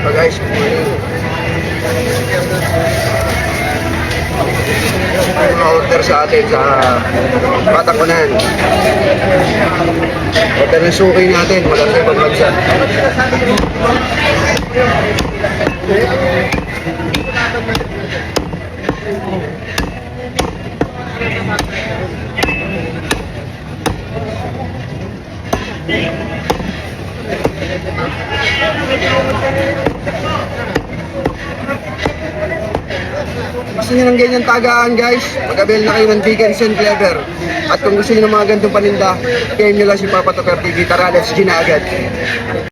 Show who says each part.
Speaker 1: So guys, mga order sa atin sa Patakunan. Order ng suki natin mula sa ibang bansa. Gusto nyo ng ganyan tagaan guys, mag-avail na kayo ng Dickinson Clever. At kung gusto nyo ng mga gantong paninda, PM nyo lang si Papa Tucker TV. Tara, let's gina agad.